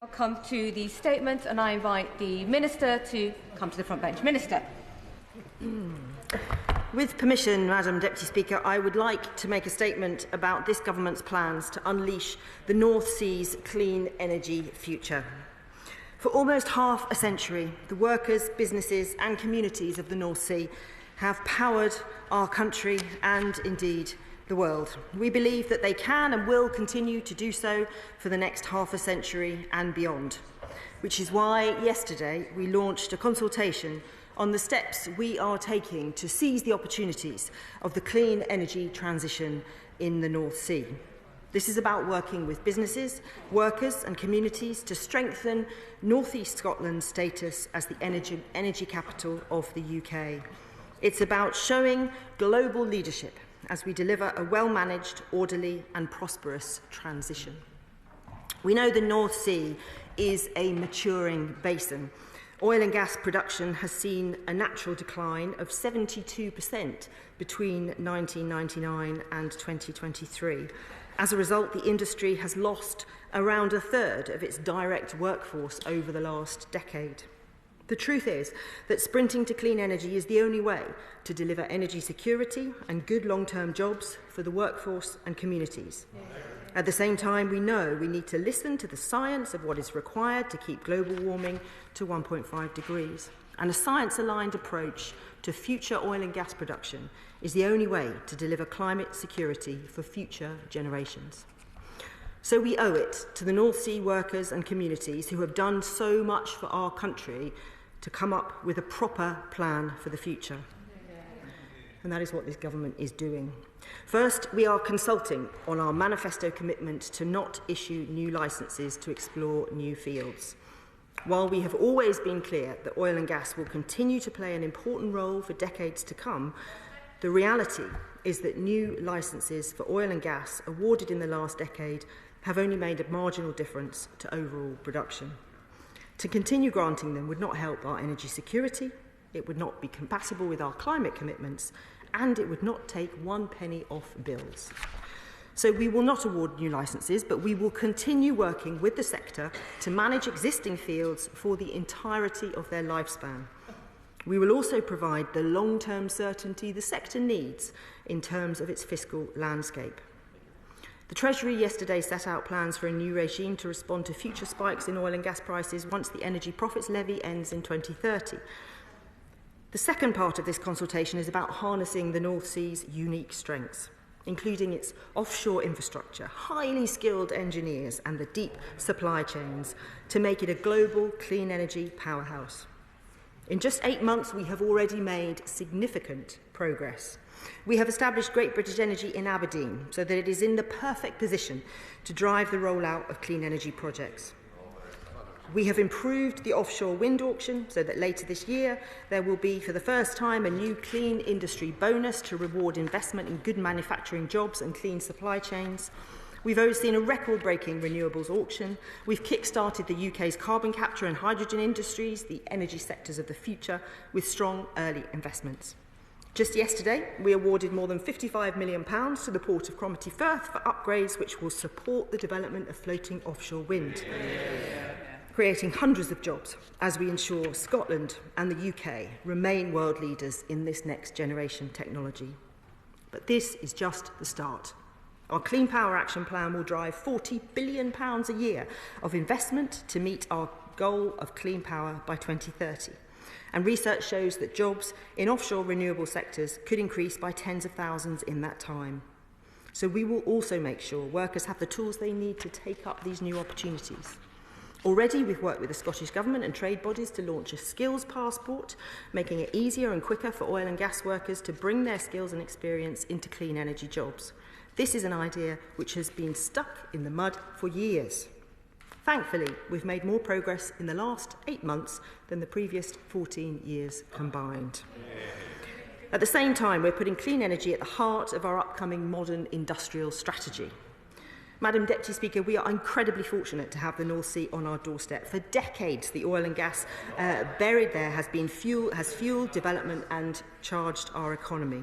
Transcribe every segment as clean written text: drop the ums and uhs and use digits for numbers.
I'll come to the statements and I invite the Minister to come to the front bench. Minister. With permission, Madam Deputy Speaker, I would like to make a statement about this government's plans to unleash the North Sea's clean energy future. For almost half a century, the workers, businesses and communities of the North Sea have powered our country and indeed the world. We believe that they can and will continue to do so for the next half a century and beyond, which is why yesterday we launched a consultation on the steps we are taking to seize the opportunities of the clean energy transition in the North Sea. This is about working with businesses, workers and communities to strengthen North East Scotland's status as the energy capital of the UK. It's about showing global leadership as we deliver a well-managed, orderly and prosperous transition. We know the North Sea is a maturing basin. Oil and gas production has seen a natural decline of 72% between 1999 and 2023. As a result, the industry has lost around a third of its direct workforce over the last decade. The truth is that sprinting to clean energy is the only way to deliver energy security and good long-term jobs for the workforce and communities. At the same time, we know we need to listen to the science of what is required to keep global warming to 1.5 degrees. And a science-aligned approach to future oil and gas production is the only way to deliver climate security for future generations. So we owe it to the North Sea workers and communities who have done so much for our country to come up with a proper plan for the future. And that is what this government is doing. First, we are consulting on our manifesto commitment to not issue new licences to explore new fields. While we have always been clear that oil and gas will continue to play an important role for decades to come, the reality is that new licences for oil and gas awarded in the last decade have only made a marginal difference to overall production. To continue granting them would not help our energy security, it would not be compatible with our climate commitments, and it would not take one penny off bills. So we will not award new licences, but we will continue working with the sector to manage existing fields for the entirety of their lifespan. We will also provide the long-term certainty the sector needs in terms of its fiscal landscape. The Treasury yesterday set out plans for a new regime to respond to future spikes in oil and gas prices once the Energy Profits Levy ends in 2030. The second part of this consultation is about harnessing the North Sea's unique strengths, including its offshore infrastructure, highly skilled engineers and the deep supply chains to make it a global clean energy powerhouse. In just 8 months, we have already made significant progress. We have established Great British Energy in Aberdeen so that it is in the perfect position to drive the rollout of clean energy projects. We have improved the offshore wind auction so that later this year there will be for the first time a new clean industry bonus to reward investment in good manufacturing jobs and clean supply chains. We've overseen a record-breaking renewables auction. We've kick-started the UK's carbon capture and hydrogen industries, the energy sectors of the future, with strong early investments. Just yesterday, we awarded more than £55 million to the Port of Cromarty Firth for upgrades which will support the development of floating offshore wind, creating hundreds of jobs as we ensure Scotland and the UK remain world leaders in this next generation technology. But this is just the start. Our Clean Power Action Plan will drive £40 billion a year of investment to meet our goal of clean power by 2030. And research shows that jobs in offshore renewable sectors could increase by tens of thousands in that time. So we will also make sure workers have the tools they need to take up these new opportunities. Already, we've worked with the Scottish Government and trade bodies to launch a skills passport, making it easier and quicker for oil and gas workers to bring their skills and experience into clean energy jobs. This is an idea which has been stuck in the mud for years. Thankfully, we've made more progress in the last 8 months than the previous 14 years combined. At the same time, we're putting clean energy at the heart of our upcoming modern industrial strategy. Madam Deputy Speaker, we are incredibly fortunate to have the North Sea on our doorstep. For decades, the oil and gas buried there has fueled development and charged our economy.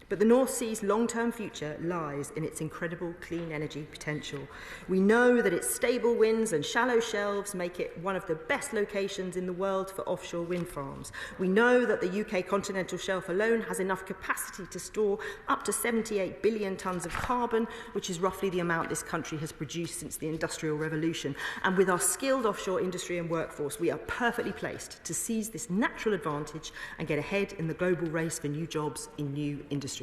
But the North Sea's long-term future lies in its incredible clean energy potential. We know that its stable winds and shallow shelves make it one of the best locations in the world for offshore wind farms. We know that the UK continental shelf alone has enough capacity to store up to 78 billion tonnes of carbon, which is roughly the amount this country has produced since the Industrial Revolution. And with our skilled offshore industry and workforce, we are perfectly placed to seize this natural advantage and get ahead in the global race for new jobs in new industries.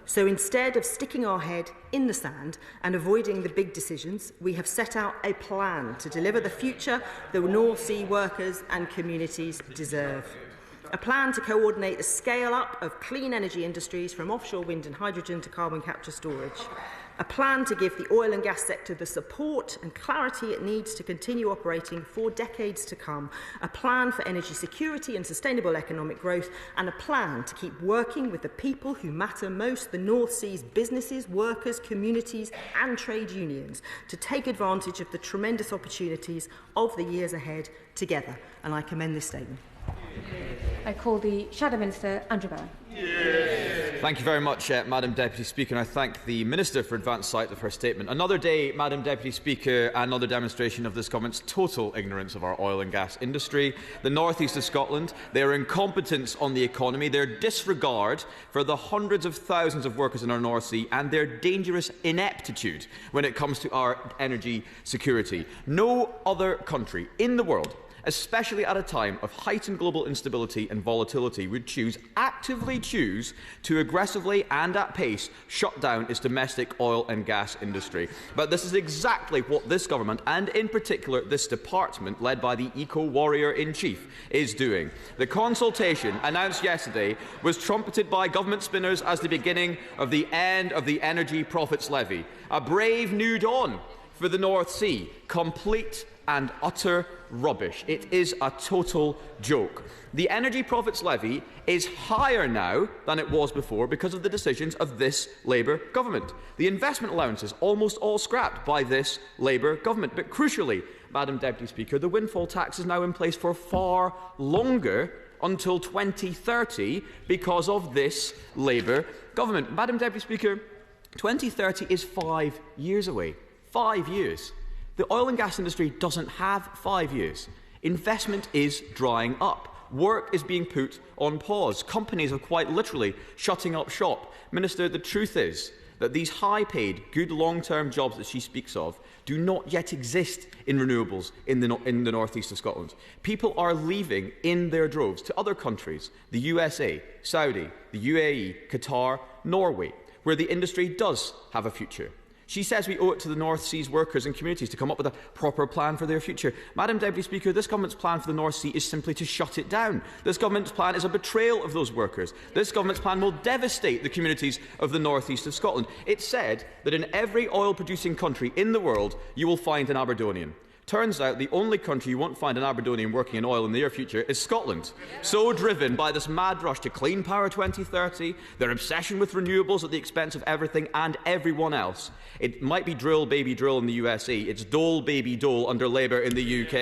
So instead of sticking our head in the sand and avoiding the big decisions, we have set out a plan to deliver the future the North Sea workers and communities deserve. A plan to coordinate the scale-up of clean energy industries from offshore wind and hydrogen to carbon capture storage. A plan to give the oil and gas sector the support and clarity it needs to continue operating for decades to come. A plan for energy security and sustainable economic growth. And a plan to keep working with the people who matter most, the North Sea's businesses, workers, communities and trade unions, to take advantage of the tremendous opportunities of the years ahead together. And I commend this statement. I call the Shadow Minister, Andrew Bowie. Thank you very much, Madam Deputy Speaker, and I thank the Minister for advance sight of her statement. Another day, Madam Deputy Speaker, another demonstration of this government's total ignorance of our oil and gas industry. The North East of Scotland, their incompetence on the economy, their disregard for the hundreds of thousands of workers in our North Sea, and their dangerous ineptitude when it comes to our energy security. No other country in the world, especially at a time of heightened global instability and volatility, would actively choose to aggressively and at pace shut down its domestic oil and gas industry. But this is exactly what this government, and in particular this department, led by the eco-warrior-in-chief, is doing. The consultation announced yesterday was trumpeted by government spinners as the beginning of the end of the energy profits levy. A brave new dawn for the North Sea, complete and utter rubbish. It is a total joke. The energy profits levy is higher now than it was before because of the decisions of this Labour government. The investment allowances almost all scrapped by this Labour government. But crucially, Madam Deputy Speaker, the windfall tax is now in place for far longer, until 2030, because of this Labour government. Madam Deputy Speaker, 2030 is 5 years away. 5 years. The oil and gas industry doesn't have 5 years. Investment is drying up. Work is being put on pause. Companies are quite literally shutting up shop. Minister, the truth is that these high-paid, good long-term jobs that she speaks of do not yet exist in renewables in the North East of Scotland. People are leaving in their droves to other countries, the USA, Saudi, the UAE, Qatar, Norway, where the industry does have a future. She says we owe it to the North Sea's workers and communities to come up with a proper plan for their future. Madam Deputy Speaker, this government's plan for the North Sea is simply to shut it down. This government's plan is a betrayal of those workers. This government's plan will devastate the communities of the North East of Scotland. It's said that in every oil-producing country in the world, you will find an Aberdonian. Turns out the only country you won't find an Aberdonian working in oil in the near future is Scotland. So driven by this mad rush to clean power 2030, their obsession with renewables at the expense of everything and everyone else. It might be drill baby drill in the USA, it's dole baby dole under Labour in the UK.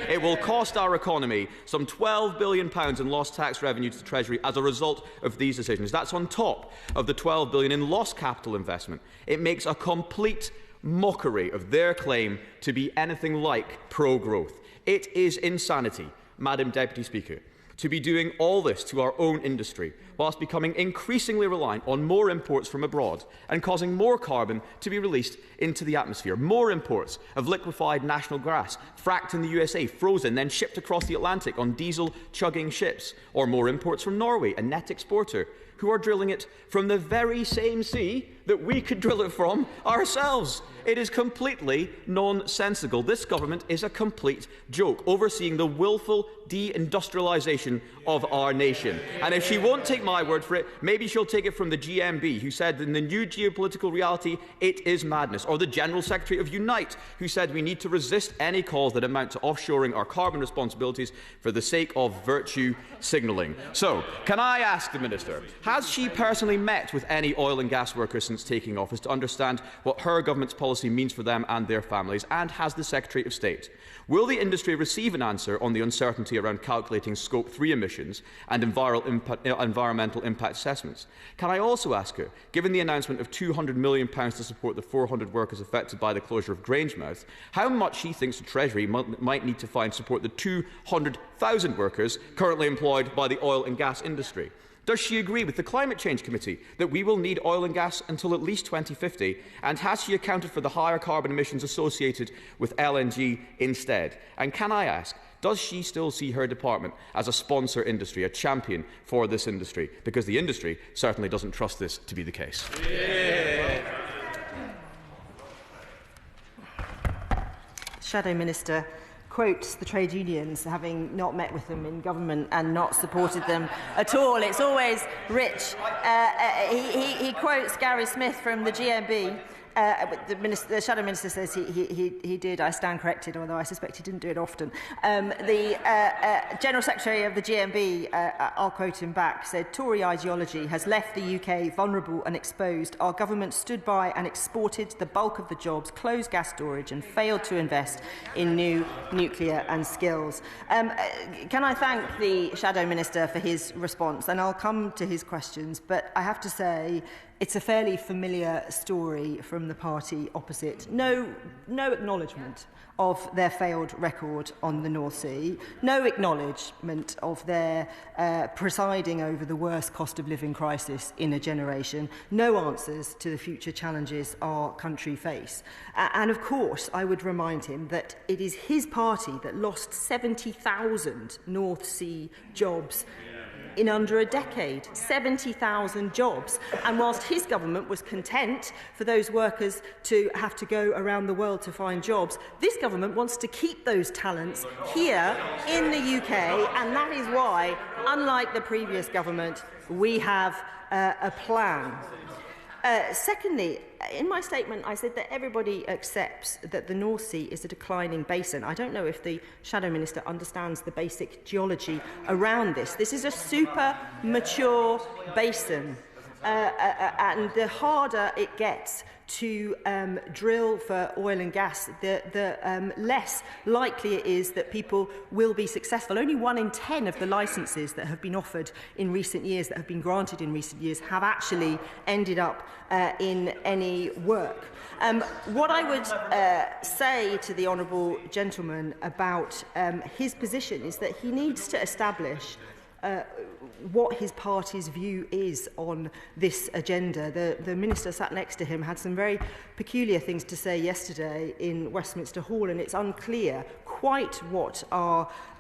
It will cost our economy some £12 billion in lost tax revenue to the Treasury as a result of these decisions. That's on top of the £12 billion in lost capital investment. It makes a complete mockery of their claim to be anything like pro-growth. It is insanity, Madam Deputy Speaker, to be doing all this to our own industry whilst becoming increasingly reliant on more imports from abroad and causing more carbon to be released into the atmosphere. More imports of liquefied national gas, fracked in the USA, frozen, then shipped across the Atlantic on diesel-chugging ships. Or more imports from Norway, a net exporter, who are drilling it from the very same sea that we could drill it from ourselves. It is completely nonsensical. This government is a complete joke, overseeing the willful deindustrialisation of our nation. And if she won't take my word for it, maybe she'll take it from the GMB, who said in the new geopolitical reality, it is madness. Or the General Secretary of Unite, who said we need to resist any calls that amount to offshoring our carbon responsibilities for the sake of virtue signalling. So, can I ask the Minister, has she personally met with any oil and gas workers since since taking office to understand what her government's policy means for them and their families, and has the Secretary of State? Will the industry receive an answer on the uncertainty around calculating Scope 3 emissions and environmental impact assessments? Can I also ask her, given the announcement of £200 million to support the 400 workers affected by the closure of Grangemouth, how much she thinks the Treasury might need to find to support the 200,000 workers currently employed by the oil and gas industry? Does she agree with the Climate Change Committee that we will need oil and gas until at least 2050? And has she accounted for the higher carbon emissions associated with LNG instead? And can I ask, does she still see her department as a sponsor industry, a champion for this industry? Because the industry certainly doesn't trust this to be the case. Yeah. Shadow Minister quotes the trade unions, having not met with them in government and not supported them at all. It's always rich. He quotes Gary Smith from the GMB. The Shadow Minister says he did. I stand corrected, although I suspect he didn't do it often. The General Secretary of the GMB, I'll quote him back, said, "Tory ideology has left the UK vulnerable and exposed. Our government stood by and exported the bulk of the jobs, closed gas storage and failed to invest in new nuclear and skills." Can I thank the Shadow Minister for his response? And I'll come to his questions, but I have to say, it's a fairly familiar story from the party opposite. No acknowledgement of their failed record on the North Sea, no acknowledgement of their presiding over the worst cost of living crisis in a generation, no answers to the future challenges our country face. And of course, I would remind him that it is his party that lost 70,000 North Sea jobs in under a decade, 70,000 jobs. And whilst his government was content for those workers to have to go around the world to find jobs, this government wants to keep those talents here in the UK, and that is why, unlike the previous government, we have a plan. Secondly, in my statement, I said that everybody accepts that the North Sea is a declining basin. I don't know if the Shadow Minister understands the basic geology around this. This is a super mature basin, and the harder it gets to drill for oil and gas, the less likely it is that people will be successful. Only 1 in 10 of the licences that have been offered in recent years, that have been granted in recent years, have actually ended up in any work. What I would say to the honourable gentleman about his position is that he needs to establish what his party's view is on this agenda. The minister sat next to him had some very peculiar things to say yesterday in Westminster Hall, and it's unclear quite what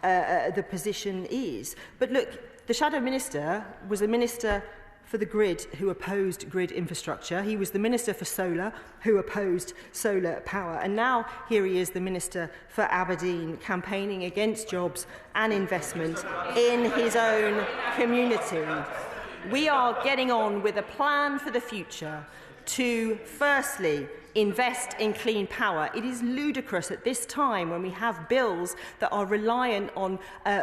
the position is. But look, the Shadow Minister was a minister for the grid who opposed grid infrastructure. He was the Minister for Solar who opposed solar power. And now here he is, the Minister for Aberdeen, campaigning against jobs and investment in his own community. We are getting on with a plan for the future to, firstly, invest in clean power. It is ludicrous at this time, when we have bills that are reliant on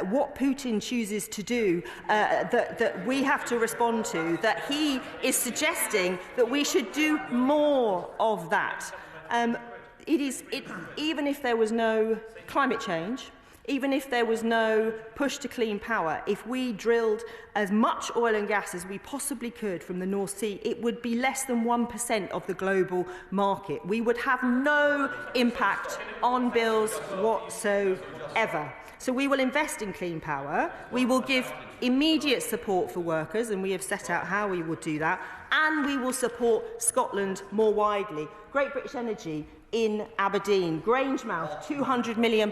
what Putin chooses to do, that we have to respond to, that he is suggesting that we should do more of that. Even if there was no climate change, even if there was no push to clean power, if we drilled as much oil and gas as we possibly could from the North Sea, it would be less than 1% of the global market. We would have no impact on bills whatsoever. So we will invest in clean power, we will give immediate support for workers, and we have set out how we will do that, and we will support Scotland more widely. Great British Energy in Aberdeen, Grangemouth, £200 million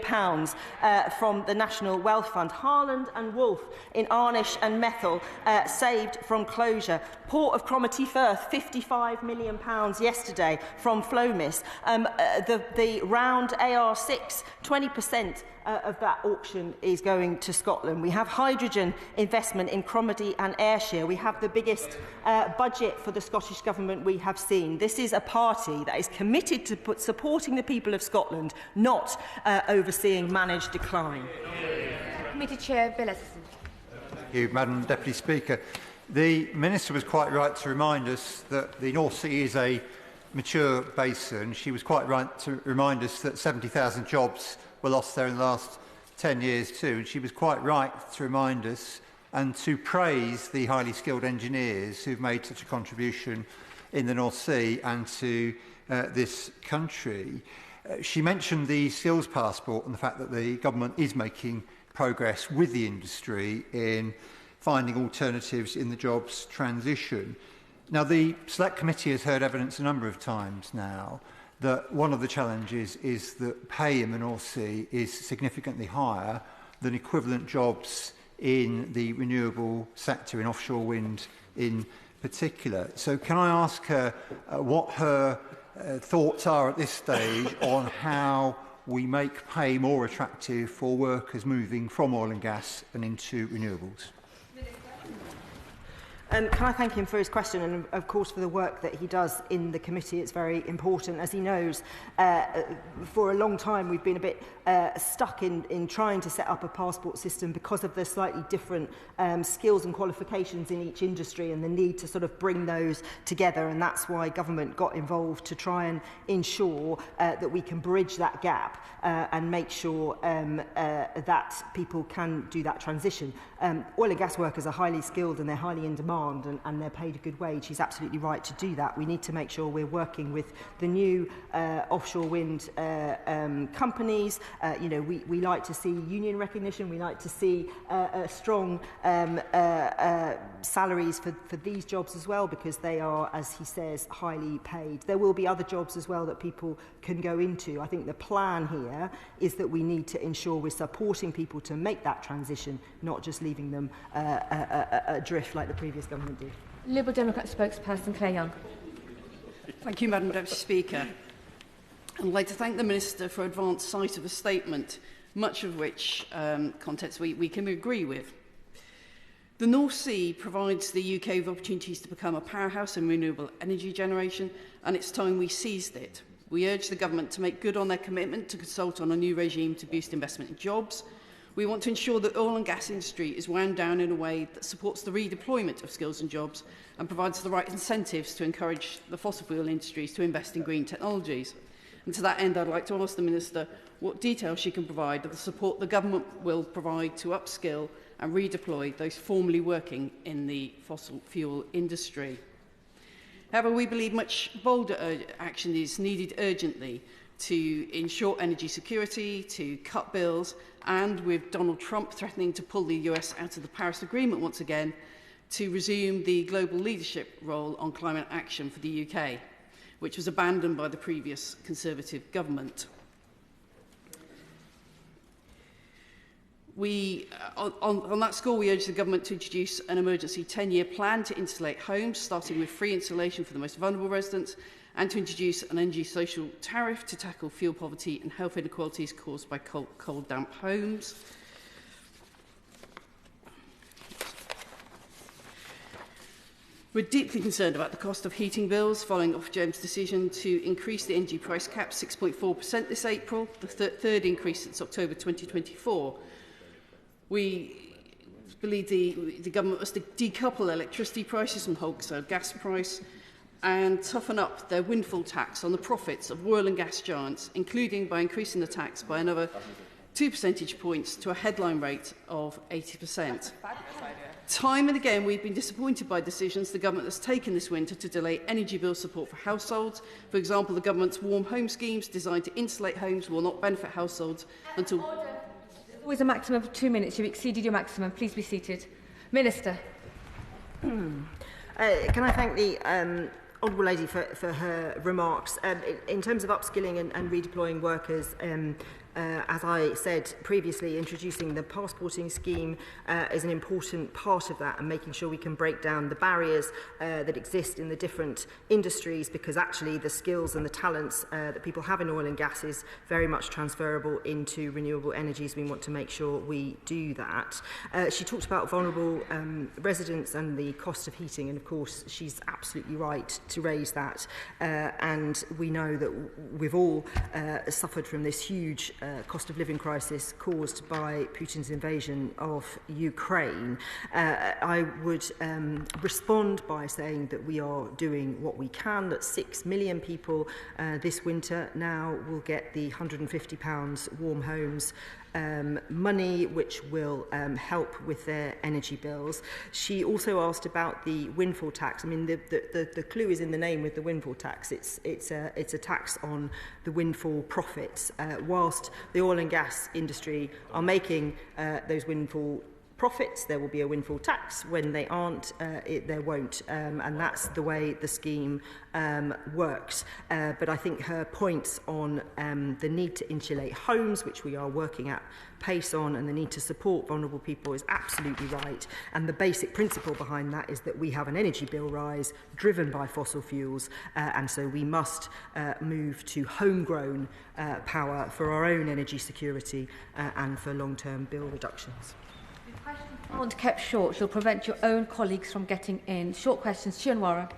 from the National Wealth Fund, Harland and Wolff in Arnish and Methil, saved from closure, Port of Cromarty Firth, £55 million yesterday from Flomis, the round AR6, 20% of that auction is going to Scotland. We have hydrogen investment in Cromarty and Ayrshire. We have the biggest budget for the Scottish Government we have seen. This is a party that is committed to supporting the people of Scotland, not overseeing managed decline. Committee Chair Bill Esselstyn. Thank you, Madam Deputy Speaker. The Minister was quite right to remind us that the North Sea is a mature basin. She was quite right to remind us that 70,000 jobs were lost there in the last 10 years too. And she was quite right to remind us and to praise the highly skilled engineers who've made such a contribution in the North Sea and to this country. She mentioned the skills passport and the fact that the government is making progress with the industry in finding alternatives in the jobs transition. Now, the Select Committee has heard evidence a number of times now that one of the challenges is that pay in the North Sea is significantly higher than equivalent jobs in the renewable sector, in offshore wind in particular. So can I ask her what her thoughts are at this stage on how we make pay more attractive for workers moving from oil and gas and into renewables? Can I thank him for his question and, of course, for the work that he does in the committee. It's very important. As he knows, for a long time we've been a bit stuck in trying to set up a passport system because of the slightly different skills and qualifications in each industry and the need to sort of bring those together. And that's why government got involved to try and ensure that we can bridge that gap and make sure that people can do that transition. Oil and gas workers are highly skilled and they're highly in demand and they're paid a good wage. He's absolutely right to do that. We need to make sure we're working with the new offshore wind companies. You know, we like to see union recognition. We like to see strong salaries for these jobs as well, because they are, as he says, highly paid. There will be other jobs as well that people can go into. I think the plan here is that we need to ensure we're supporting people to make that transition, not just leaving them adrift like the previous government did. Liberal Democrat spokesperson Claire Young. Thank you, Madam Deputy Speaker. I'd like to thank the Minister for advance sight of a statement, much of which contents we can agree with. The North Sea provides the UK with opportunities to become a powerhouse in renewable energy generation, and it's time we seized it. We urge the Government to make good on their commitment to consult on a new regime to boost investment in jobs. We want to ensure that the oil and gas industry is wound down in a way that supports the redeployment of skills and jobs and provides the right incentives to encourage the fossil fuel industries to invest in green technologies. And to that end, I'd like to ask the Minister what details she can provide of the support the Government will provide to upskill and redeploy those formerly working in the fossil fuel industry. However, we believe much bolder action is needed urgently to ensure energy security, to cut bills, and with Donald Trump threatening to pull the US out of the Paris Agreement once again, to resume the global leadership role on climate action for the UK, which was abandoned by the previous Conservative government. On that score, we urge the Government to introduce an emergency 10-year plan to insulate homes, starting with free insulation for the most vulnerable residents, and to introduce an energy social tariff to tackle fuel poverty and health inequalities caused by cold damp homes. We're deeply concerned about the cost of heating bills following Ofgem's decision to increase the energy price cap 6.4% this April, the third increase since October 2024. We believe the Government must decouple electricity prices from wholesale gas price and toughen up their windfall tax on the profits of oil and gas giants, including by increasing the tax by another 2 percentage points to a headline rate of 80%. Time and again, we've been disappointed by decisions the Government has taken this winter to delay energy bill support for households. For example, the Government's warm home schemes designed to insulate homes will not benefit households until... There's always a maximum of 2 minutes. You've exceeded your maximum. Please be seated. Minister. Can I thank the Honourable Lady for her remarks. In terms of upskilling and redeploying workers, as I said previously, introducing the passporting scheme is an important part of that, and making sure we can break down the barriers that exist in the different industries, because actually the skills and the talents that people have in oil and gas is very much transferable into renewable energies. We want to make sure we do that. She talked about vulnerable residents and the cost of heating, and of course she's absolutely right to raise that. And we know that we've all suffered from this huge cost of living crisis caused by Putin's invasion of Ukraine, I would respond by saying that we are doing what we can, that 6 million people this winter now will get the £150 Warm Homes money, which will help with their energy bills. She also asked about the windfall tax. I mean, the clue is in the name with the windfall tax. It's a tax on the windfall profits. Whilst the oil and gas industry are making those windfall profits, there will be a windfall tax. When they aren't, there won't. And that's the way the scheme works. But I think her points on the need to insulate homes, which we are working at pace on, and the need to support vulnerable people is absolutely right. And the basic principle behind that is that we have an energy bill rise driven by fossil fuels, and so we must move to homegrown power for our own energy security and for long-term bill reductions. Aren't kept short, she'll prevent your own colleagues from getting in. Short questions. Onwurah.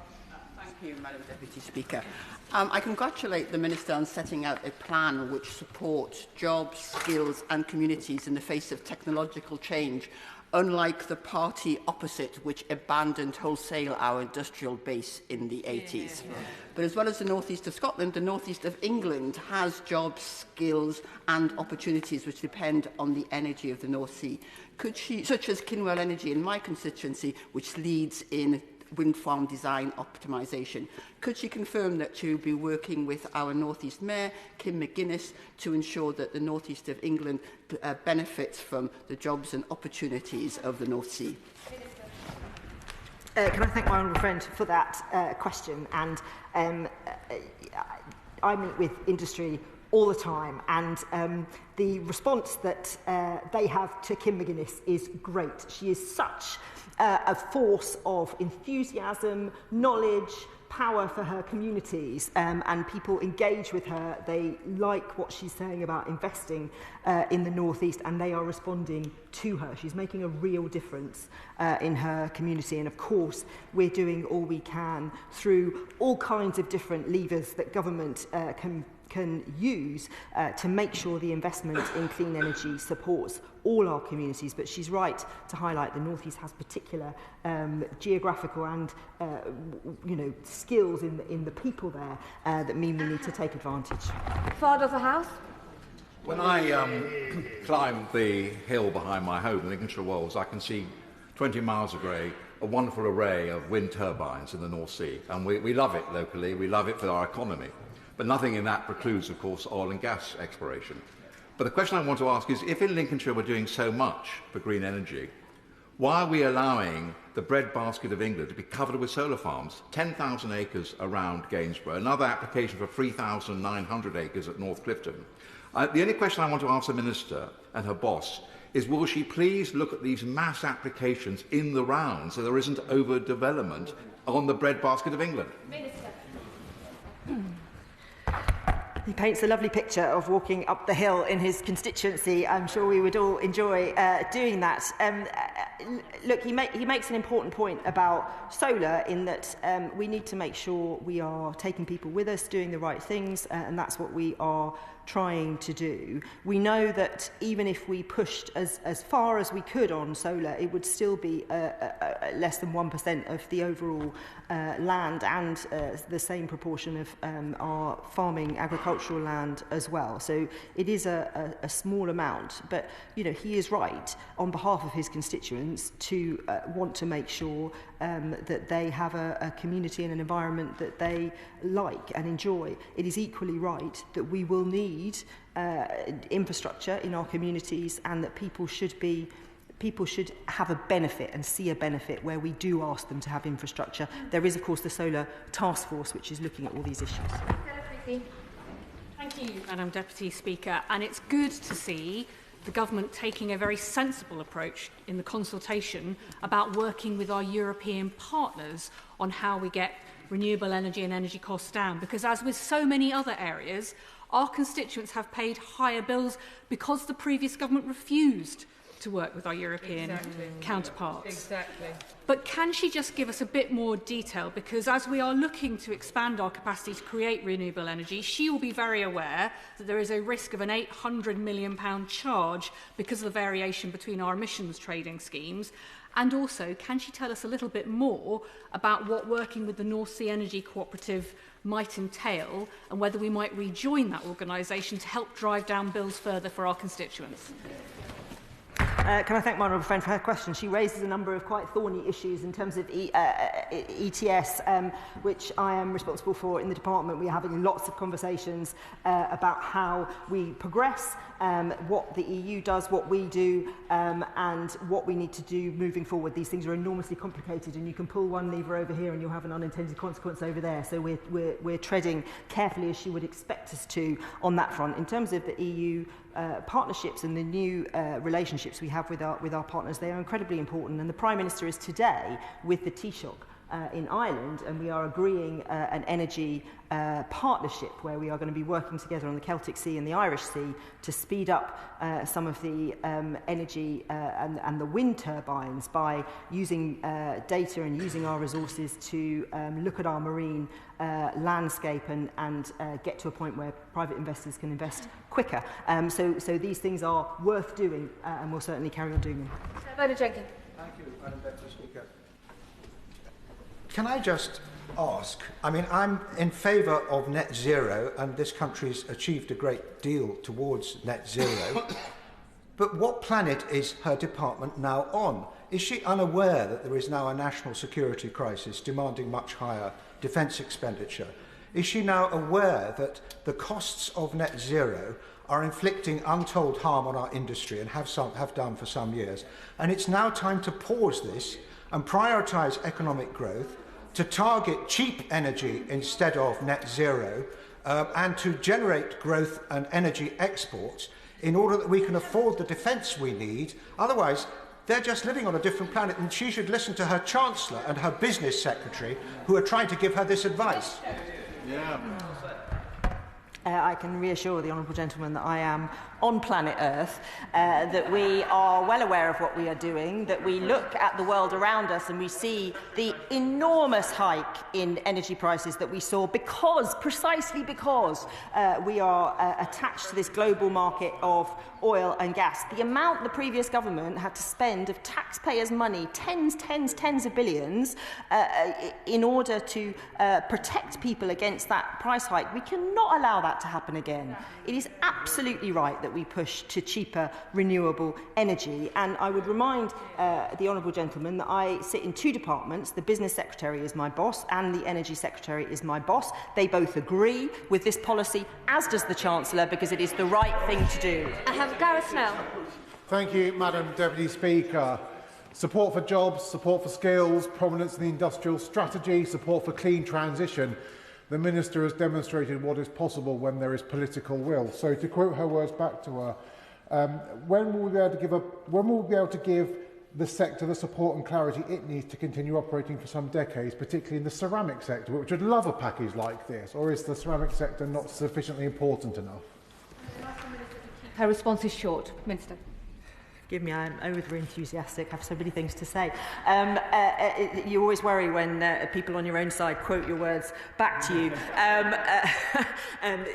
Thank you, Madam Deputy Speaker. I congratulate the Minister on setting out a plan which supports jobs, skills and communities in the face of technological change, unlike the party opposite which abandoned wholesale our industrial base in the 80s. But as well as the North East of Scotland, the North East of England has jobs, skills and opportunities which depend on the energy of the North Sea, such as Kincardine Energy in my constituency, which leads in wind farm design optimisation. Could she confirm that she will be working with our North East Mayor, Kim McGuinness, to ensure that the North East of England benefits from the jobs and opportunities of the North Sea? Can I thank my honourable friend for that question? And I meet with industry all the time, and the response that they have to Kim McGuinness is great. She is such a force of enthusiasm, knowledge, power for her communities, and people engage with her. They like what she's saying about investing in the North East, and they are responding to her. She's making a real difference in her community, and of course we're doing all we can through all kinds of different levers that government can use to make sure the investment in clean energy supports all our communities. But she's right to highlight the North East has particular geographical and skills in the people there that mean we need to take advantage. Father of the House. When I climb the hill behind my home, the Lincolnshire Wolds, I can see 20 miles away a wonderful array of wind turbines in the North Sea, and we love it locally. We love it for our economy. But nothing in that precludes, of course, oil and gas exploration. But the question I want to ask is, if in Lincolnshire we're doing so much for green energy, why are we allowing the breadbasket of England to be covered with solar farms, 10,000 acres around Gainsborough, another application for 3,900 acres at North Clifton? The only question I want to ask the Minister and her boss is, will she please look at these mass applications in the round so there isn't overdevelopment on the breadbasket of England? Minister. He paints a lovely picture of walking up the hill in his constituency. I'm sure we would all enjoy doing that. Look, he makes an important point about solar in that we need to make sure we are taking people with us, doing the right things, and that's what we are trying to do. We know that even if we pushed as far as we could on solar, it would still be less than 1% of the overall land, and the same proportion of our farming agricultural land as well. So it is a small amount, but he is right on behalf of his constituents to want to make sure that they have a community and an environment that they like and enjoy. It is equally right that we will need infrastructure in our communities, and that people should have a benefit and see a benefit where we do ask them to have infrastructure. There is, of course, the Solar Task Force, which is looking at all these issues. Thank you, Madam Deputy Speaker. And it's good to see the government taking a very sensible approach in the consultation about working with our European partners on how we get renewable energy and energy costs down. Because as with so many other areas, our constituents have paid higher bills because the previous government refused to work with our European counterparts. Exactly. But can she just give us a bit more detail? Because as we are looking to expand our capacity to create renewable energy, she will be very aware that there is a risk of an £800 million charge because of the variation between our emissions trading schemes. And also, can she tell us a little bit more about what working with the North Sea Energy Cooperative might entail and whether we might rejoin that organisation to help drive down bills further for our constituents? Can I thank my honourable friend for her question? She raises a number of quite thorny issues in terms of ETS, which I am responsible for in the department. We are having lots of conversations about how we progress, what the EU does, what we do, and what we need to do moving forward. These things are enormously complicated, and you can pull one lever over here and you'll have an unintended consequence over there. So we're treading carefully, as you would expect us to, on that front. In terms of the EU partnerships and the new relationships we have with our partners, they are incredibly important. And the Prime Minister is today with the Taoiseach in Ireland, and we are agreeing an energy partnership where we are going to be working together on the Celtic Sea and the Irish Sea to speed up some of the energy and the wind turbines by using data and using our resources to look at our marine landscape and get to a point where private investors can invest quicker. So these things are worth doing, and we'll certainly carry on doing them. Bernard Jenkins. Thank you, Madam Deputy Speaker. Can I just ask, I mean, I'm in favour of net zero, and this country's achieved a great deal towards net zero, but what planet is her department now on? Is she unaware that there is now a national security crisis demanding much higher defence expenditure? Is she now aware that the costs of net zero are inflicting untold harm on our industry and have done for some years? And it's now time to pause this and prioritise economic growth, to target cheap energy instead of net zero, and to generate growth and energy exports in order that we can afford the defence we need. Otherwise, they're just living on a different planet, and she should listen to her Chancellor and her Business Secretary, who are trying to give her this advice. Yeah. I can reassure the honourable gentleman that I am on planet Earth, that we are well aware of what we are doing, that we look at the world around us and we see the enormous hike in energy prices that we saw precisely because we are attached to this global market of oil and gas. The amount the previous government had to spend of taxpayers' money, tens of billions, in order to protect people against that price hike. We cannot allow that to happen again. It is absolutely right that we push to cheaper renewable energy, and I would remind the honourable gentleman that I sit in two departments. The Business Secretary is my boss and the Energy Secretary is my boss. They both agree with this policy, as does the Chancellor, because it is the right thing to do. I have Gareth Snell. Thank you, Madam Deputy Speaker. Support for jobs, support for skills, prominence in the industrial strategy, support for clean transition. The Minister has demonstrated what is possible when there is political will. So, to quote her words back to her, when will we be able to give the sector the support and clarity it needs to continue operating for some decades, particularly in the ceramic sector, which would love a package like this? Or is the ceramic sector not sufficiently important enough? Her response is short. Minister. Forgive me, I'm over-enthusiastic. I have so many things to say. You always worry when people on your own side quote your words back to you.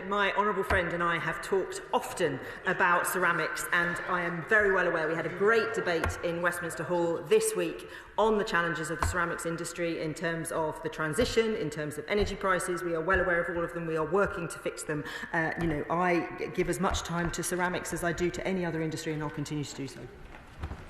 My honourable friend and I have talked often about ceramics, and I am very well aware we had a great debate in Westminster Hall this week on the challenges of the ceramics industry in terms of the transition, in terms of energy prices. We are well aware of all of them. We are working to fix them. I give as much time to ceramics as I do to any other industry, and I'll continue to do so.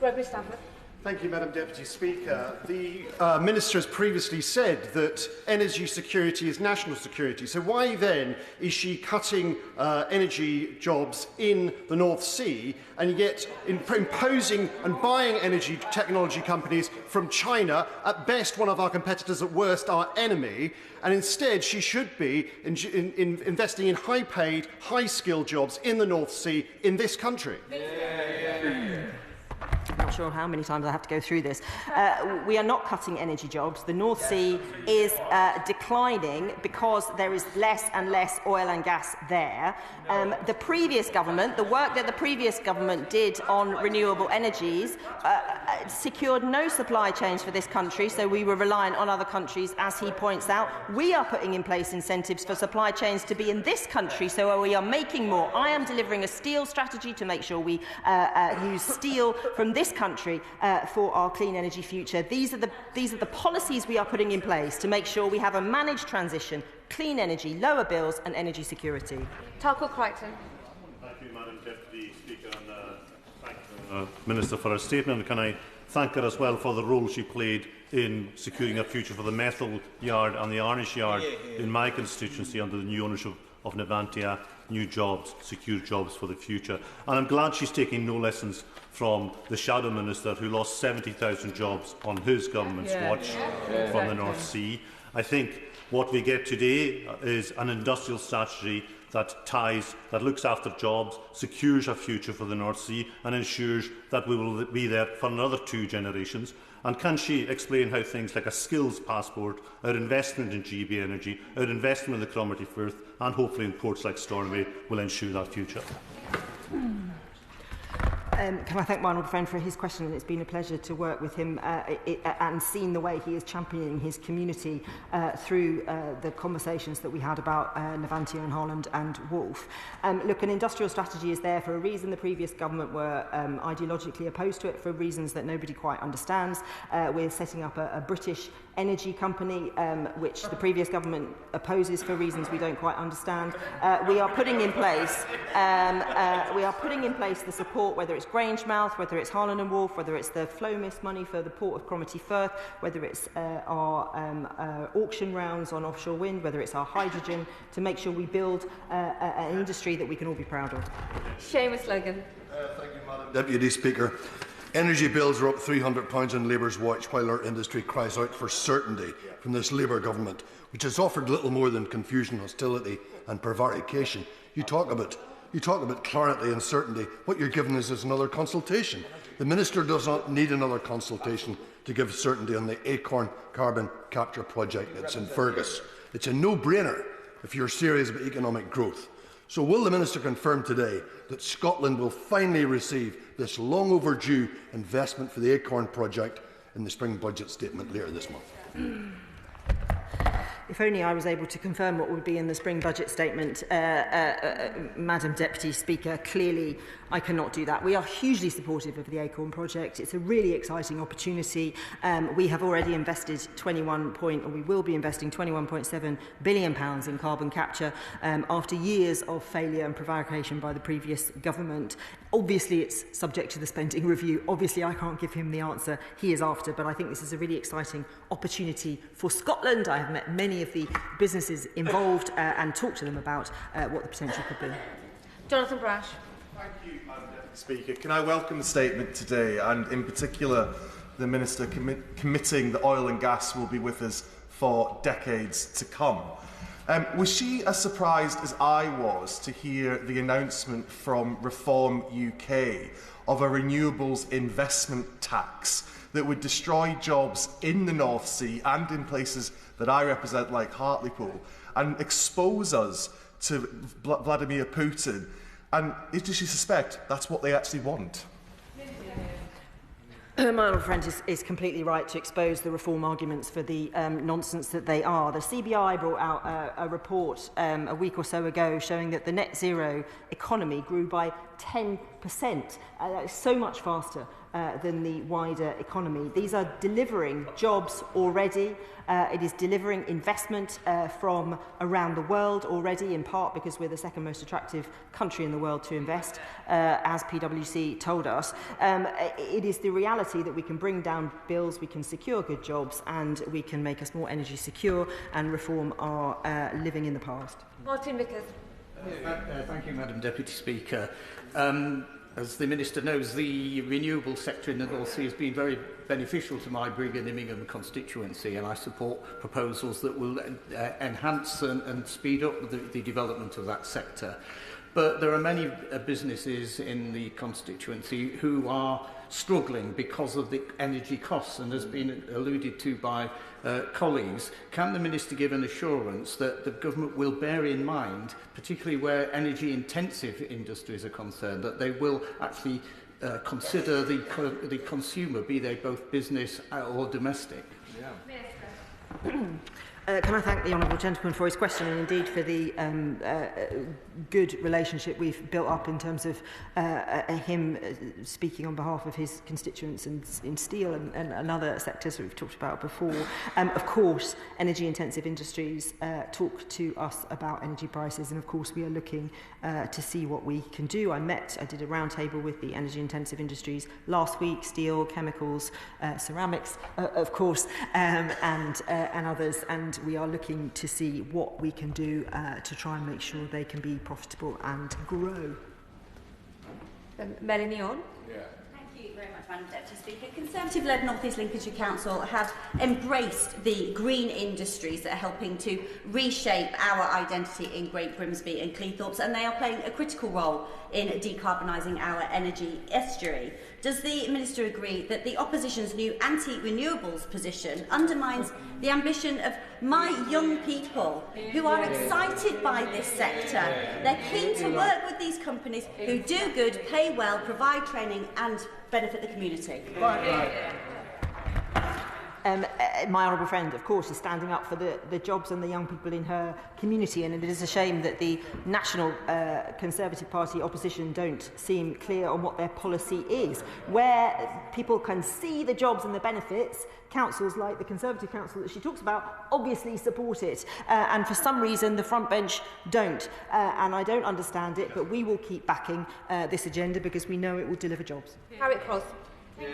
Gregory Stanford. Thank you, Madam Deputy Speaker. The Minister has previously said that energy security is national security. So why then is she cutting energy jobs in the North Sea and yet imposing and buying energy technology companies from China, at best one of our competitors, at worst our enemy? And instead she should be investing in high-paid, high-skilled jobs in the North Sea in this country. not sure how many times I have to go through this. We are not cutting energy jobs. The North Sea is declining because there is less and less oil and gas there. The previous government, the work that the previous government did on renewable energies secured no supply chains for this country, so we were reliant on other countries, as he points out. We are putting in place incentives for supply chains to be in this country, so we are making more. I am delivering a steel strategy to make sure we use steel from this country for our clean energy future. These are the policies we are putting in place to make sure we have a managed transition, clean energy, lower bills and energy security. Tarkle Crichton. Thank you, Madam Deputy Speaker, and thank the Minister for her statement. And can I thank her as well for the role she played in securing a future for the methyl yard and the Arnish yard in my constituency under the new ownership of Navantia. New jobs, secure jobs for the future. And I'm glad she's taking no lessons from the Shadow Minister who lost 70,000 jobs on his government's watch from the North Sea. I think what we get today is an industrial strategy that looks after jobs, secures a future for the North Sea and ensures that we will be there for another 2 generations. And can she explain how things like a skills passport, our investment in GB Energy, our investment in the Cromarty Firth and hopefully in ports like Stornoway will ensure that future? Can I thank my honourable friend for his question? It's been a pleasure to work with him and seen the way he is championing his community through the conversations that we had about Navantia and Holland and Wolf. Look, an industrial strategy is there for a reason. The previous government were ideologically opposed to it for reasons that nobody quite understands. We're setting up a British energy company, which the previous government opposes for reasons we don't quite understand. We are putting in place the support, whether it's Grangemouth, whether it's Harland and Wolff, whether it's the FLOMIS money for the port of Cromarty Firth, whether it's our auction rounds on offshore wind, whether it's our hydrogen, to make sure we build an industry that we can all be proud of. Seamus Logan. Thank you, Madam Deputy Speaker. Energy bills are up £300 on Labour's watch while our industry cries out for certainty from this Labour government, which has offered little more than confusion, hostility and prevarication. You talk about clarity and certainty. What you're giving us is another consultation. The Minister does not need another consultation to give certainty on the Acorn carbon capture project that's in Fergus. It's a no-brainer if you're serious about economic growth. So will the Minister confirm today that Scotland will finally receive this long overdue investment for the Acorn project in the spring budget statement later this month? If only I was able to confirm what would be in the spring budget statement, Madam Deputy Speaker. Clearly, I cannot do that. We are hugely supportive of the Acorn project. It's a really exciting opportunity. We have already invested we will be investing £21.7 billion in carbon capture after years of failure and prevarication by the previous government. Obviously, it's subject to the spending review. Obviously, I can't give him the answer he is after, but I think this is a really exciting opportunity for Scotland. I have met many of the businesses involved and talked to them about what the potential could be. Jonathan Brash. Thank you, Madam Deputy Speaker. Can I welcome the statement today, and in particular the Minister committing that oil and gas will be with us for decades to come. Was she as surprised as I was to hear the announcement from Reform UK of a renewables investment tax that would destroy jobs in the North Sea and in places that I represent like Hartlepool and expose us to Vladimir Putin? And does she suspect that's what they actually want? My honourable friend is completely right to expose the reform arguments for the nonsense that they are. The CBI brought out a report a week or so ago showing that the net zero economy grew by 10%. That is so much faster than the wider economy. These are delivering jobs already. It is delivering investment from around the world already, in part because we're the second most attractive country in the world to invest, as PwC told us. It is the reality that we can bring down bills, we can secure good jobs, and we can make us more energy secure and reform our living in the past. Martin Vickers. Thank you, Madam Deputy Speaker. As the Minister knows, the renewable sector in the North Sea has been very beneficial to my Brigg and Immingham constituency, and I support proposals that will enhance and speed up the development of that sector. But there are many businesses in the constituency who are struggling because of the energy costs, and has been alluded to by colleagues. Can the Minister give an assurance that the government will bear in mind, particularly where energy-intensive industries are concerned, that they will actually consider the consumer, be they both business or domestic? Yeah. Can I thank the honourable gentleman for his question, and indeed for the good relationship we've built up in terms of him speaking on behalf of his constituents in steel and other sectors that we've talked about before. Of course, energy-intensive industries talk to us about energy prices, and of course we are looking to see what we can do. I did a roundtable with the energy-intensive industries last week: steel, chemicals, ceramics, of course, and others. And we are looking to see what we can do to try and make sure they can be profitable and grow. Melanie on. Yeah. Thank you very much, Madam Deputy Speaker. Conservative-led North East Lincolnshire Council have embraced the green industries that are helping to reshape our identity in Great Grimsby and Cleethorpes, and they are playing a critical role in decarbonising our energy estuary. Does the Minister agree that the opposition's new anti-renewables position undermines the ambition of my young people who are excited by this sector? They're keen to work with these companies who do good, pay well, provide training and benefit the community. My honourable friend, of course, is standing up for the jobs and the young people in her community, and it is a shame that the National Conservative Party opposition don't seem clear on what their policy is. Where people can see the jobs and the benefits, councils like the Conservative Council that she talks about obviously support it, and for some reason the front bench don't, and I don't understand it, but we will keep backing this agenda because we know it will deliver jobs. Harriet Cross. Thank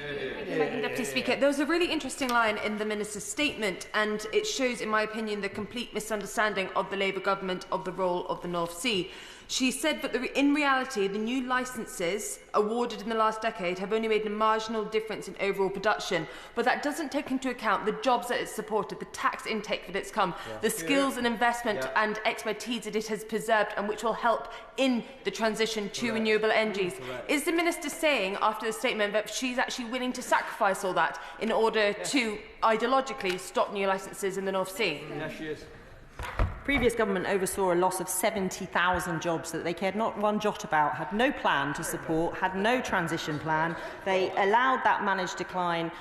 you, Madam Deputy Speaker. There was a really interesting line in the Minister's statement, and it shows, in my opinion, the complete misunderstanding of the Labour government of the role of the North Sea. She said that in reality, the new licences awarded in the last decade have only made a marginal difference in overall production, but that doesn't take into account the jobs that it's supported, the tax intake that it's come, the skills and investment and expertise that it has preserved, and which will help in the transition to renewable energies. Is the Minister saying, after the statement, that she's actually willing to sacrifice all that in order to ideologically stop new licences in the North Sea? Yes, she is. Previous government oversaw a loss of 70,000 jobs that they cared not one jot about, had no plan to support, had no transition plan. They allowed that managed decline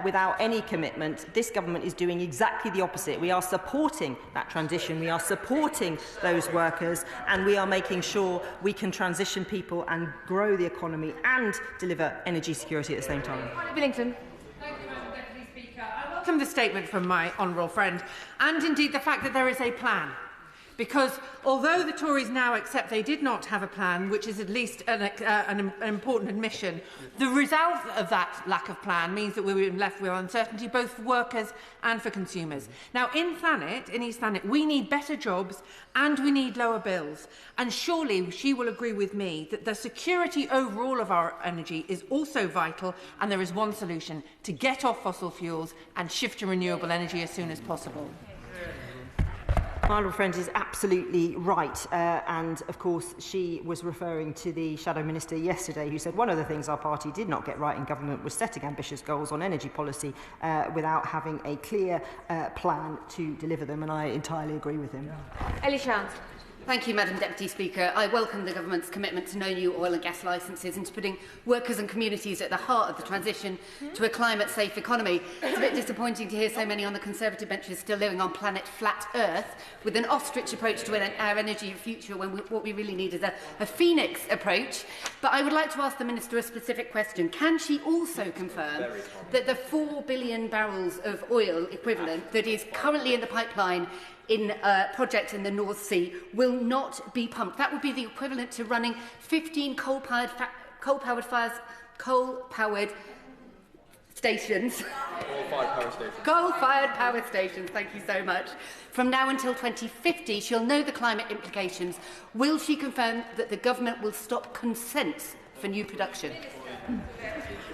without any commitment. This government is doing exactly the opposite. We are supporting that transition, we are supporting those workers, and we are making sure we can transition people and grow the economy and deliver energy security at the same time. Billington. Welcome the statement from my honourable friend, and indeed the fact that there is a plan. Because although the Tories now accept they did not have a plan, which is at least an important admission, the result of that lack of plan means that we're left with uncertainty both for workers and for consumers. Now, in East Thanet, we need better jobs and we need lower bills. And surely she will agree with me that the security overall of our energy is also vital, and there is one solution: to get off fossil fuels and shift to renewable energy as soon as possible. My honourable friend is absolutely right, and of course she was referring to the Shadow Minister yesterday, who said one of the things our party did not get right in government was setting ambitious goals on energy policy without having a clear plan to deliver them, and I entirely agree with him. Ellie Chance. Thank you, Madam Deputy Speaker. I welcome the Government's commitment to no new oil and gas licences and to putting workers and communities at the heart of the transition to a climate-safe economy. It's a bit disappointing to hear so many on the Conservative benches still living on planet flat Earth with an ostrich approach to our energy future, when what we really need is a phoenix approach. But I would like to ask the Minister a specific question. Can she also confirm that the 4 billion barrels of oil equivalent that is currently in the pipeline in a project in the North Sea will not be pumped? That would be the equivalent to running 15 coal-powered stations. Coal-fired power stations, thank you so much. From now until 2050, she'll know the climate implications. Will she confirm that the government will stop consents for new production?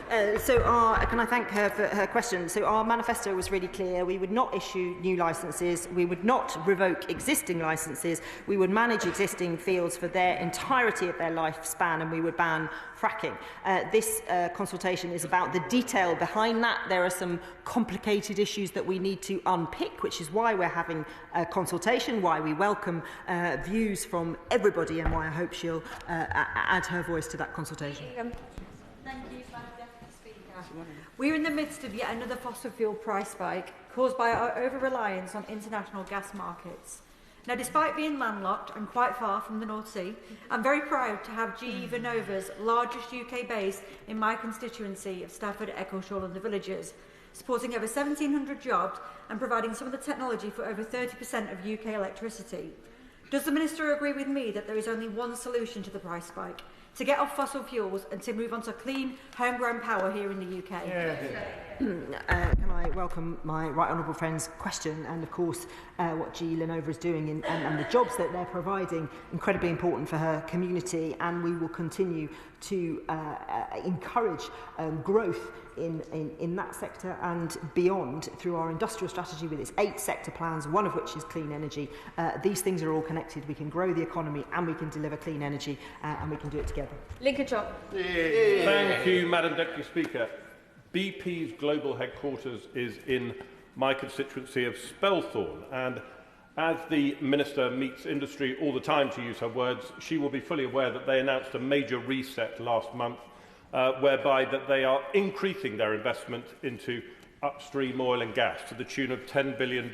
Can I thank her for her question? So our manifesto was really clear. We would not issue new licences. We would not revoke existing licences. We would manage existing fields for their entirety of their lifespan, and we would ban fracking. This consultation is about the detail behind that. There are some complicated issues that we need to unpick, which is why we're having a consultation, why we welcome views from everybody, and why I hope she'll add her voice to that consultation. Thank you, Madam Deputy Speaker. We're in the midst of yet another fossil fuel price spike caused by our over-reliance on international gas markets. Now, despite being landlocked and quite far from the North Sea, I'm very proud to have GE Vernova's largest UK base in my constituency of Stafford, Eccleshall and the Villages, supporting over 1,700 jobs and providing some of the technology for over 30% of UK electricity. Does the Minister agree with me that there is only one solution to the price spike? To get off fossil fuels and to move on to clean, homegrown power here in the UK. Can I welcome my right honourable friend's question, and of course what GE Vernova is doing and the jobs that they're providing, incredibly important for her community, and we will continue to encourage growth in that sector and beyond through our industrial strategy with its 8 sector plans, one of which is clean energy. These things are all connected. We can grow the economy and we can deliver clean energy, and we can do it together. Lincolnshire. Thank you, Madam Deputy Speaker. BP's global headquarters is in my constituency of Spelthorne, and as the Minister meets industry all the time, to use her words, she will be fully aware that they announced a major reset last month, whereby that they are increasing their investment into upstream oil and gas to the tune of $10 billion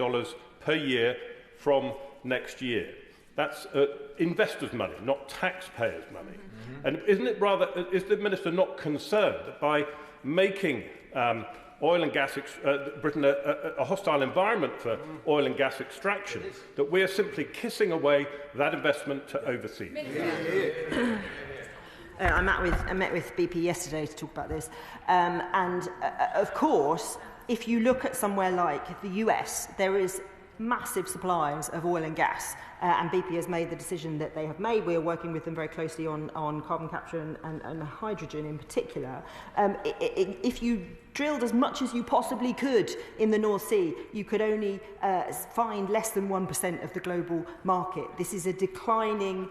per year from next year. That's investors' money, not taxpayers' money. And isn't it rather, is the Minister not concerned that by making oil and gas, Britain a hostile environment for oil and gas extraction, that we are simply kissing away that investment to overseas? I met with BP yesterday to talk about this, and of course, if you look at somewhere like the US, there is massive supplies of oil and gas, and BP has made the decision that they have made. We are working with them very closely on carbon capture and hydrogen in particular. If you drilled as much as you possibly could in the North Sea, you could only find less than 1% of the global market. This is a declining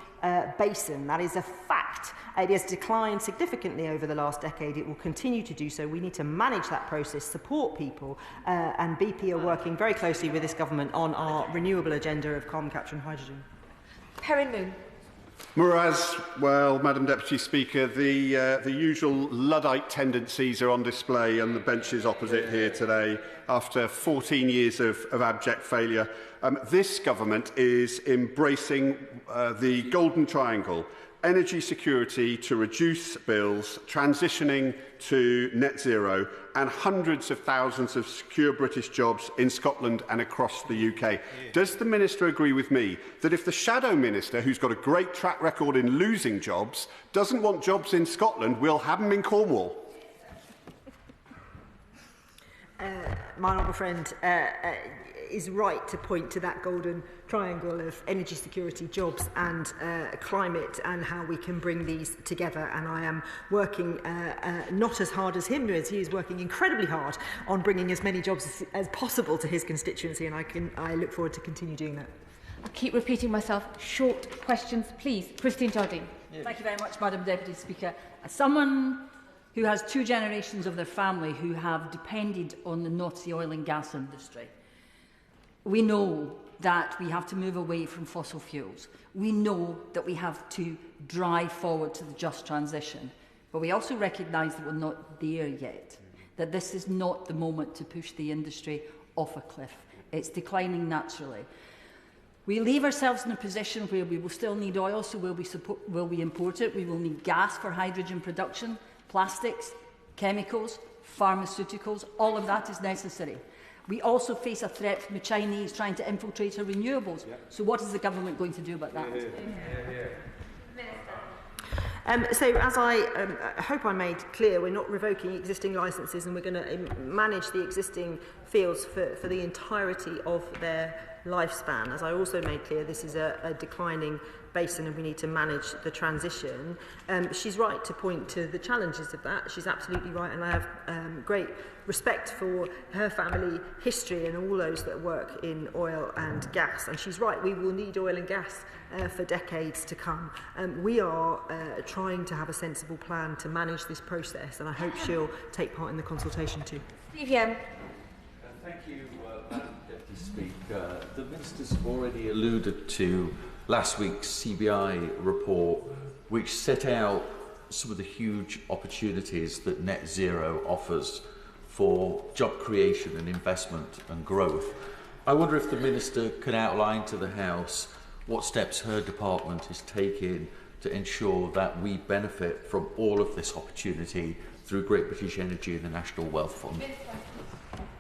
basin. That is a fact. It has declined significantly over the last decade. It will continue to do so. We need to manage that process, support people, and BP are working very closely with this government on our renewable agenda of carbon capture and hydrogen. Perrin Moon. Whereas, well, Madam Deputy Speaker, the usual Luddite tendencies are on display on the benches opposite here today after 14 years of abject failure. This government is embracing the golden triangle: energy security to reduce bills, transitioning to net zero, and hundreds of thousands of secure British jobs in Scotland and across the UK. Does the Minister agree with me that if the Shadow Minister, who's got a great track record in losing jobs, doesn't want jobs in Scotland, we'll have them in Cornwall? My honourable friend is right to point to that golden triangle of energy security, jobs and climate, and how we can bring these together. And I am working not as hard as him, as he is working incredibly hard on bringing as many jobs as possible to his constituency, and I look forward to continue doing that. I'll keep repeating myself. Short questions, please. Christine Jardine. Thank you very much, Madam Deputy Speaker. As someone who has 2 generations of their family who have depended on the North Sea oil and gas industry, we know that we have to move away from fossil fuels. We know that we have to drive forward to the just transition. But we also recognise that we're not there yet, that this is not the moment to push the industry off a cliff. It's declining naturally. We leave ourselves in a position where we will still need oil, so will we import it? We will need gas for hydrogen production, plastics, chemicals, pharmaceuticals. All of that is necessary. We also face a threat from the Chinese trying to infiltrate our renewables. So what is the government going to do about that? So as I hope I made clear, we're not revoking existing licences, and we're going to manage the existing fields for the entirety of their lifespan. As I also made clear, this is a declining basin and we need to manage the transition. She's right to point to the challenges of that. She's absolutely right, and I have great respect for her family history and all those that work in oil and gas. And she's right, we will need oil and gas for decades to come. We are trying to have a sensible plan to manage this process, and I hope she'll take part in the consultation too. Thank you, Madam Deputy Speaker. The Minister's already alluded to last week's CBI report, which set out some of the huge opportunities that net zero offers for job creation and investment and growth. I wonder if the Minister can outline to the House what steps her department is taking to ensure that we benefit from all of this opportunity through Great British Energy and the National Wealth Fund.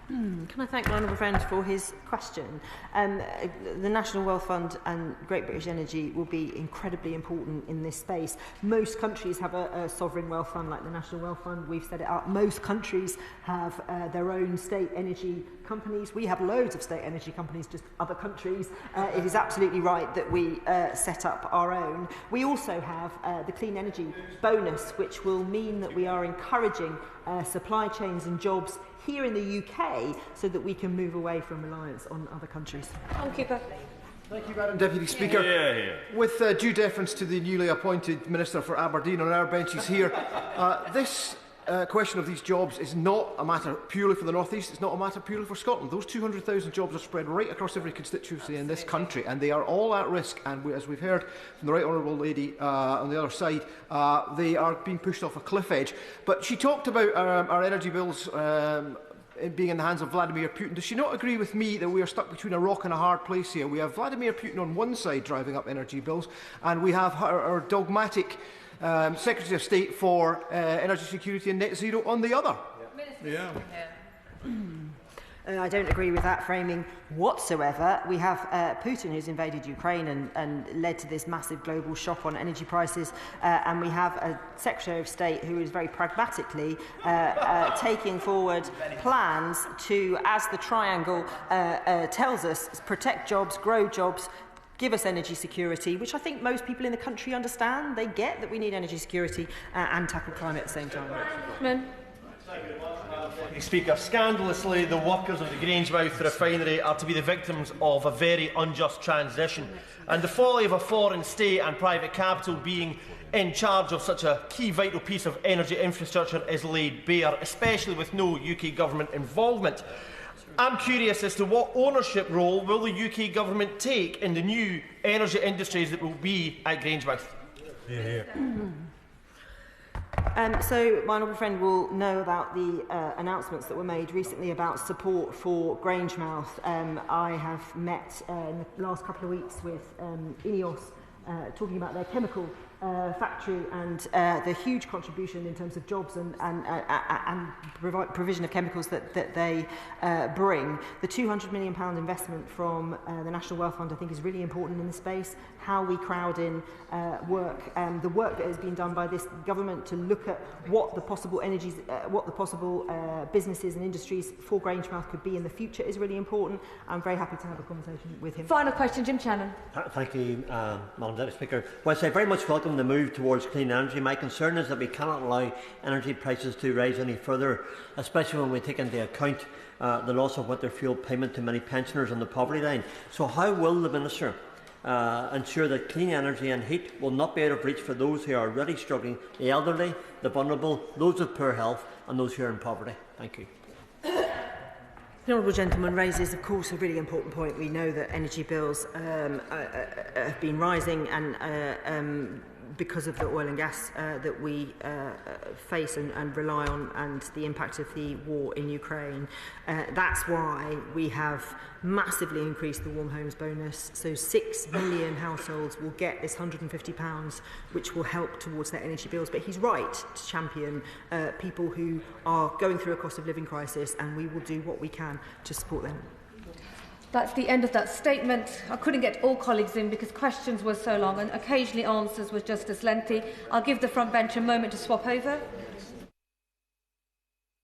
Can I thank my honourable friend for his question? The National Wealth Fund and Great British Energy will be incredibly important in this space. Most countries have a sovereign wealth fund like the National Wealth Fund. We've set it up. Most countries have their own state energy companies. We have loads of state energy companies, just other countries. It is absolutely right that we set up our own. We also have the clean energy bonus, which will mean that we are encouraging supply chains and jobs here in the UK so that we can move away from reliance on other countries. Thank you, Madam Deputy Speaker. With due deference to the newly appointed Minister for Aberdeen on our benches here, this question of these jobs is not a matter purely for the North East, it's not a matter purely for Scotland. Those 200,000 jobs are spread right across every constituency in this country, and they are all at risk, and as we've heard from the Right Honourable Lady on the other side, they are being pushed off a cliff edge. But she talked about our energy bills being in the hands of Vladimir Putin. Does she not agree with me that we are stuck between a rock and a hard place here? We have Vladimir Putin on one side driving up energy bills, and we have our dogmatic Secretary of State for Energy Security and Net Zero on the other. I don't agree with that framing whatsoever. We have Putin, who's invaded Ukraine and led to this massive global shock on energy prices, and we have a Secretary of State who is very pragmatically taking forward plans to, as the triangle tells us, protect jobs, grow jobs, give us energy security, which I think most people in the country understand. They get that we need energy security and tackle climate at the same time. Speaker, scandalously, the workers of the Grangemouth refinery are to be the victims of a very unjust transition, and the folly of a foreign state and private capital being in charge of such a key vital piece of energy infrastructure is laid bare, especially with no UK government involvement. I'm curious as to what ownership role will the UK government take in the new energy industries that will be at Grangemouth? So my honourable friend will know about the announcements that were made recently about support for Grangemouth. I have met in the last couple of weeks with INEOS talking about their chemical factory and the huge contribution in terms of jobs and provision of chemicals that they bring. The £200 million investment from the National Wealth Fund, I think, is really important in this space. How we crowd in work, the work that has been done by this government to look at what the possible energies, what the possible businesses and industries for Grangemouth could be in the future is really important. I'm very happy to have a conversation with him. Final question, Jim Shannon. Thank you, Madam Deputy Speaker. Whilst I very much welcome the move towards clean energy, my concern is that we cannot allow energy prices to rise any further, especially when we take into account the loss of winter fuel payment to many pensioners on the poverty line. So how will the Minister ensure that clean energy and heat will not be out of reach for those who are already struggling, the elderly, the vulnerable, those with poor health and those who are in poverty? Thank you. The honourable gentleman raises, of course, a really important point. We know that energy bills have been rising and because of the oil and gas that we face and rely on, and the impact of the war in Ukraine. That's why we have massively increased the Warm Homes bonus. So 6 million households will get this £150, which will help towards their energy bills. But he's right to champion people who are going through a cost of living crisis, and we will do what we can to support them. That's the end of that statement. I couldn't get all colleagues in because questions were so long and occasionally answers were just as lengthy. I'll give the front bench a moment to swap over.